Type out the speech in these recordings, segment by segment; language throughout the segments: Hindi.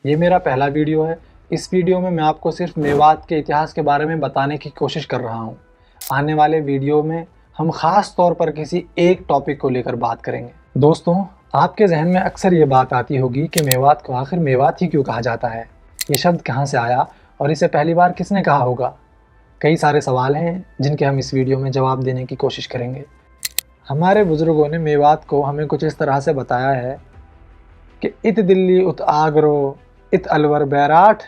ये मेरा पहला वीडियो है। इस वीडियो में मैं आपको सिर्फ मेवात के इतिहास के बारे में बताने की कोशिश कर रहा हूँ। आने वाले वीडियो में हम ख़ास तौर पर किसी एक टॉपिक को लेकर बात करेंगे। दोस्तों, आपके जहन में अक्सर ये बात आती होगी कि मेवात को आखिर मेवात ही क्यों कहा जाता है, ये शब्द कहाँ से आया और इसे पहली बार किसने कहा होगा। कई सारे सवाल हैं जिनके हम इस वीडियो में जवाब देने की कोशिश करेंगे। हमारे बुज़ुर्गों ने मेवात को हमें कुछ इस तरह से बताया है कि इत दिल्ली उत आगरो, इत अलवर बैराठ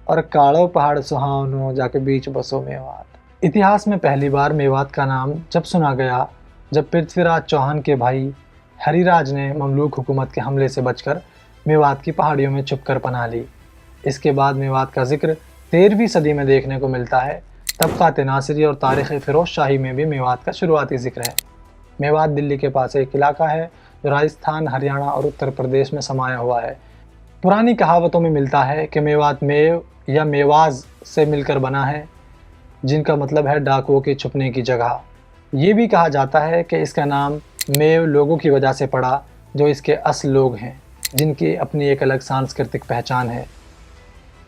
और काड़ो पहाड़ सुहावनो जाके बीच बसो मेवात। इतिहास में पहली बार मेवात का नाम जब सुना गया जब पृथ्वीराज चौहान के भाई हरिराज ने ममलूक हुकूमत के हमले से बचकर मेवात की पहाड़ियों में छुपकर पनाह ली। इसके बाद मेवात का जिक्र 13वीं सदी में देखने को मिलता है। तबक़ात नासिरी और तारीख़ फ़िरोज़ शाही में भी मेवात का शुरुआती जिक्र है। मेवात दिल्ली के पास एक इलाका है जो राजस्थान, हरियाणा और उत्तर प्रदेश में समाया हुआ है। पुरानी कहावतों में मिलता है कि मेवात मेव या मेवाज़ से मिलकर बना है, जिनका मतलब है डाकुओं के छुपने की जगह। ये भी कहा जाता है कि इसका नाम मेव लोगों की वजह से पड़ा, जो इसके असल लोग हैं, जिनकी अपनी एक अलग सांस्कृतिक पहचान है।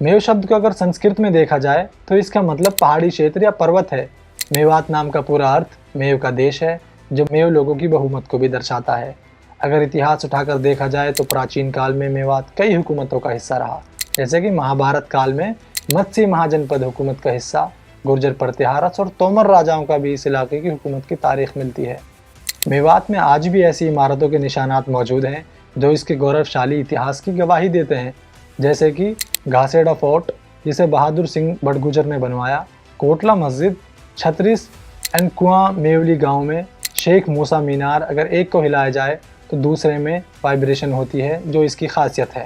मेव शब्द को अगर संस्कृत में देखा जाए तो इसका मतलब पहाड़ी क्षेत्र या पर्वत है। मेवात नाम का पूरा अर्थ मेव का देश है, जो मेव लोगों की बहुमत को भी दर्शाता है। अगर इतिहास उठाकर देखा जाए तो प्राचीन काल में मेवात कई हुकूमतों का हिस्सा रहा, जैसे कि महाभारत काल में मत्स्य महाजनपद हुकूमत का हिस्सा, गुर्जर प्रतिहारस और तोमर राजाओं का भी इस इलाके की हुकूमत की तारीख मिलती है। मेवात में आज भी ऐसी इमारतों के निशानात मौजूद हैं जो इसके गौरवशाली इतिहास की गवाही देते हैं, जैसे कि घासेडा फोर्ट, जिसे बहादुर सिंह बड़गुजर ने बनवाया, कोटला मस्जिद, छत्तीस एंड कुआं मेवली गांव में शेख मूसा मीनार। अगर एक को हिलाया जाए तो दूसरे में वाइब्रेशन होती है, जो इसकी खासियत है।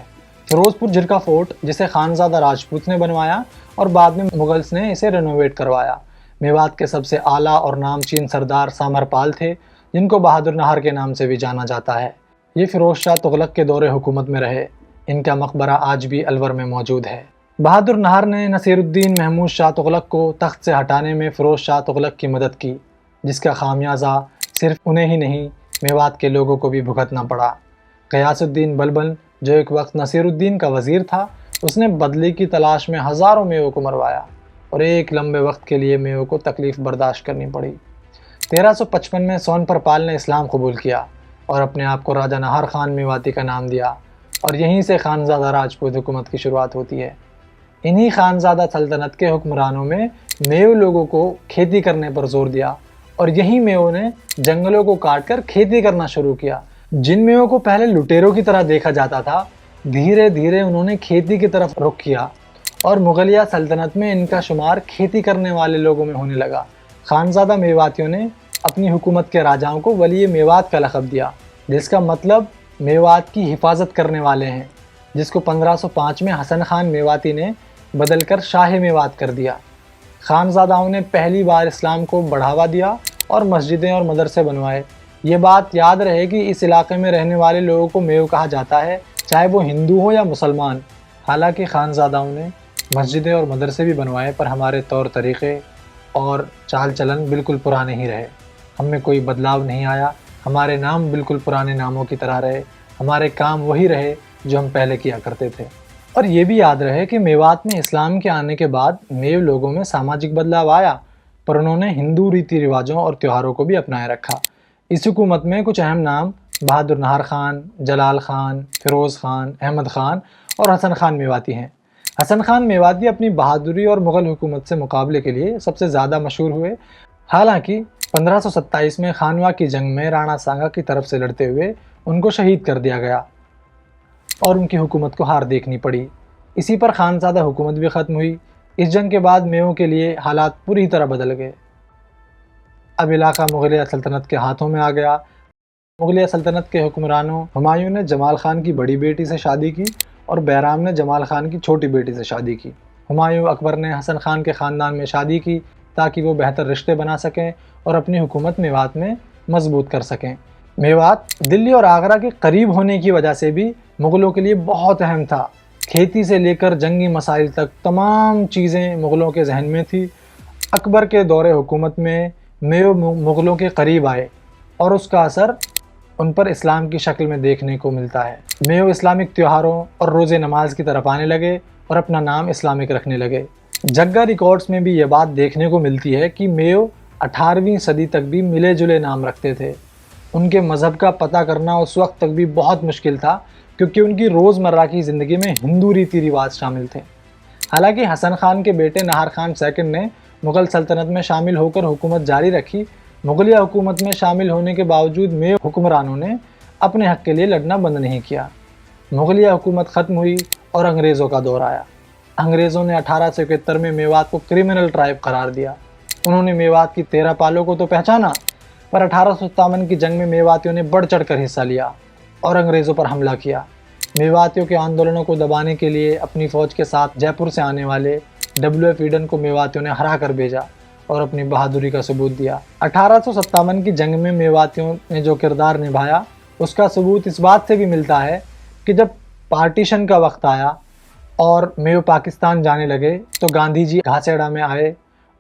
फिरोजपुर झिरका फोर्ट, जिसे खानज़ादा राजपूत ने बनवाया और बाद में मुगल्स ने इसे रेनोवेट करवाया। मेवात के सबसे आला और नामचीन सरदार सामरपाल थे, जिनको बहादुर नाहर के नाम से भी जाना जाता है। ये फ़िरोज़ शाह तुगलक के दौरे हुकूमत में रहे। इनका मकबरा आज भी अलवर में मौजूद है। बहादुर नाहर ने नसीरुद्दीन महमूद शाह तुगलक को तख्त से हटाने में फ़िरोज़ शाह तुगलक की मदद की, जिसका खामियाजा सिर्फ उन्हें ही नहीं, मेवात के लोगों को भी भुगतना पड़ा। ग़ियासुद्दीन बलबन, जो एक वक्त नसीरुद्दीन का वज़ीर था, उसने बदले की तलाश में हज़ारों मेवों को मरवाया और एक लंबे वक्त के लिए मेवों को तकलीफ़ बर्दाश्त करनी पड़ी। 1355 में सोनपरपाल ने इस्लाम कबूल किया और अपने आप को राजा नाहर खान मेवाती का नाम दिया, और यहीं से खानज़ादा राजपूत हुकूमत की शुरुआत होती है। इन्हीं खानज़ादा सल्तनत के हुक्मरानों में मेव लोगों को खेती करने पर जोर दिया, और यही मेवों ने जंगलों को काटकर खेती करना शुरू किया। जिन मेवों को पहले लुटेरों की तरह देखा जाता था, धीरे धीरे उन्होंने खेती की तरफ रुख किया और मुगलिया सल्तनत में इनका शुमार खेती करने वाले लोगों में होने लगा। खानज़ादा मेवातियों ने अपनी हुकूमत के राजाओं को वली मेवात का लक़ब दिया, जिसका मतलब मेवात की हिफाजत करने वाले हैं, जिसको 1505 में हसन खान मेवाती ने बदलकर शाह मेवात कर दिया। खानज़ादाओं ने पहली बार इस्लाम को बढ़ावा दिया और मस्जिदें और मदरसे बनवाए। ये बात याद रहे कि इस इलाके में रहने वाले लोगों को मेव कहा जाता है, चाहे वो हिंदू हो या मुसलमान। हालांकि खानज़ादाओं ने मस्जिदें और मदरसे भी बनवाए, पर हमारे तौर तरीक़े और चाल चलन बिल्कुल पुराने ही रहे। हम में कोई बदलाव नहीं आया। हमारे नाम बिल्कुल पुराने नामों की तरह रहे, हमारे काम वही रहे जो हम पहले किया करते थे। और ये भी याद रहे कि मेवात में इस्लाम के आने के बाद मेव लोगों में सामाजिक बदलाव आया, पर उन्होंने हिंदू रीति रिवाजों और त्योहारों को भी अपनाए रखा। इस हुकूमत में कुछ अहम नाम बहादुर नाहर खान, जलाल खान, फ़िरोज़ खान, अहमद खान और हसन खान मेवाती हैं। हसन खान मेवाती अपनी बहादुरी और मुग़ल हुकूमत से मुकाबले के लिए सबसे ज़्यादा मशहूर हुए। हालांकि 1527 में खानवा की जंग में राणा सांगा की तरफ से लड़ते हुए उनको शहीद कर दिया गया और उनकी हुकूमत को हार देखनी पड़ी। इसी पर खानज़ादा हुकूमत भी ख़त्म हुई। इस जंग के बाद मेवों के लिए हालात पूरी तरह बदल गए। अब इलाका मुग़लिया सल्तनत के हाथों में आ गया। मुग़लिया सल्तनत के हुक्मरानों हुमायूं ने जमाल खान की बड़ी बेटी से शादी की और बैराम ने जमाल खान की छोटी बेटी से शादी की। हुमायूं अकबर ने हसन खान के ख़ानदान में शादी की ताकि वो बेहतर रिश्ते बना सकें और अपनी हुकूमत मेवात में मजबूत कर सकें। मेवात दिल्ली और आगरा के करीब होने की वजह से भी मुग़लों के लिए बहुत अहम था। खेती से लेकर जंगी मसाइल तक तमाम चीज़ें मुग़लों के जहन में थी। अकबर के दौरे हुकूमत में मेव मुग़लों के करीब आए और उसका असर उन पर इस्लाम की शक्ल में देखने को मिलता है। मेयो इस्लामिक त्योहारों और रोज़े नमाज की तरफ आने लगे और अपना नाम इस्लामिक रखने लगे। जग्गा रिकॉर्ड्स में भी ये बात देखने को मिलती है कि मेयो 18वीं सदी तक भी मिले जुले नाम रखते थे। उनके मज़हब का पता करना उस वक्त तक भी बहुत मुश्किल था, क्योंकि उनकी रोज़मर्रा की ज़िंदगी में हिंदू रीति रिवाज शामिल थे। हालांकि हसन खान के बेटे नाहर खान सेकंड ने मुग़ल सल्तनत में शामिल होकर हुकूमत जारी रखी। मुगलिया हुकूमत में शामिल होने के बावजूद मेयो हुक्मरानों ने अपने हक़ के लिए लड़ना बंद नहीं किया। मुगलिया हुकूमत ख़त्म हुई और अंग्रेज़ों का दौर आया। अंग्रेज़ों ने 1871 में मेवात को क्रिमिनल ट्राइब करार दिया। उन्होंने मेवात की 13 पालों को तो पहचाना, पर 1857 की जंग में मेवातियों ने बढ़ चढ़ कर हिस्सा लिया और अंग्रेज़ों पर हमला किया। मेवातियों के आंदोलनों को दबाने के लिए अपनी फ़ौज के साथ जयपुर से आने वाले W.F. ईडन को मेवातियों ने हरा कर भेजा और अपनी बहादुरी का सबूत दिया। 1857 की जंग में मेवातियों ने जो किरदार निभाया, उसका सबूत इस बात से भी मिलता है कि जब पार्टीशन का वक्त आया और मेयो पाकिस्तान जाने लगे तो गांधी जी घासेड़ा में आए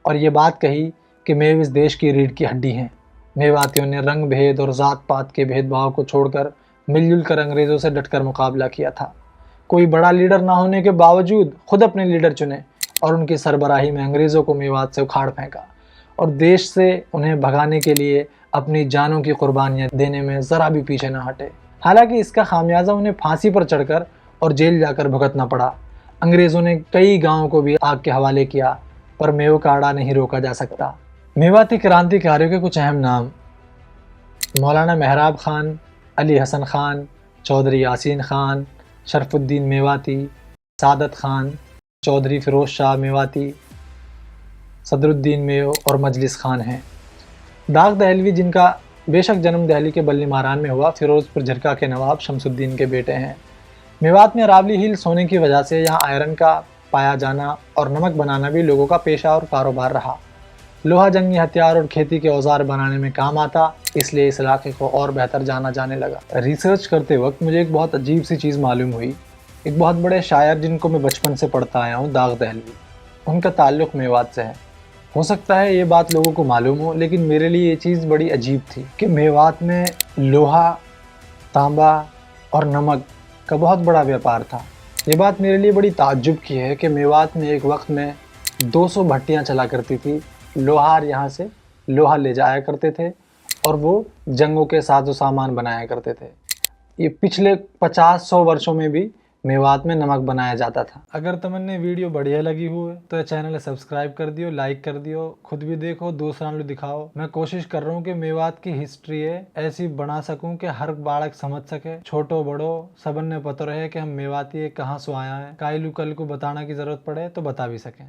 और ये बात कही कि मेयो इस देश की रीढ़ की हड्डी हैं। मेवातियों ने रंग भेद और ज़ात पात के भेदभाव को छोड़कर मिलजुल कर अंग्रेज़ों से डटकर मुकाबला किया था। कोई बड़ा लीडर ना होने के बावजूद खुद अपने लीडर चुने और उनकी सरबराही में अंग्रेज़ों को मेवात से उखाड़ फेंका और देश से उन्हें भगाने के लिए अपनी जानों की कुर्बानियाँ देने में ज़रा भी पीछे न हटे। हालांकि इसका खामियाजा उन्हें फांसी पर चढ़कर और जेल जाकर भुगतना पड़ा। अंग्रेज़ों ने कई गाँवों को भी आग के हवाले किया, पर मेयो का आड़ा नहीं रोका जा सकता। मेवाती क्रांतिकारियों के कुछ अहम नाम: मौलाना मेहराब खान, अली हसन खान, चौधरी यासीन खान, शरफुद्दीन मेवाती, सादत खान, चौधरी फ़िरोज़ शाह मेवाती, सदरुद्दीन मेयो और मजलिस खान हैं। दाग दहलवी, जिनका बेशक जन्म दिल्ली के बल्ली मारान में हुआ, फ़िरोज़पुर झरका के नवाब शमसुद्दीन के बेटे हैं। मेवात में अरावली हिल्स होने की वजह से यहाँ आयरन का पाया जाना और नमक बनाना भी लोगों का पेशा और कारोबार रहा। लोहा जंगी हथियार और खेती के औजार बनाने में काम आता, इसलिए इस इलाके को और बेहतर जाना जाने लगा। रिसर्च करते वक्त मुझे एक बहुत अजीब सी चीज़ मालूम हुई। एक बहुत बड़े शायर जिनको मैं बचपन से पढ़ता आया हूँ, दाग दहलवी, उनका ताल्लुक़ मेवात से है। हो सकता है ये बात लोगों को मालूम हो, लेकिन मेरे लिए ये चीज़ बड़ी अजीब थी कि मेवात में लोहा, तांबा और नमक का बहुत बड़ा व्यापार था। ये बात मेरे लिए बड़ी ताज्जुब की है कि मेवात में एक वक्त में 200 भट्टियाँ चला करती थी। लोहार यहाँ से लोहा ले जाया करते थे और वो जंगों के साजो सामान बनाया करते थे। ये पिछले 50-100 वर्षों में भी मेवात में नमक बनाया जाता था। अगर तुमने वीडियो बढ़िया लगी हो तो चैनल सब्सक्राइब कर दियो, लाइक कर दियो, खुद भी देखो, दूसरा को दिखाओ। मैं कोशिश कर रहा हूँ कि मेवात की हिस्ट्री है ऐसी बना सकूँ कि हर बालक समझ सके, छोटो बड़ो सबन ने पता रहे कि हम मेवाती कहाँ से आया है। काइलू कल को बताना की जरूरत पड़े तो बता भी सकें।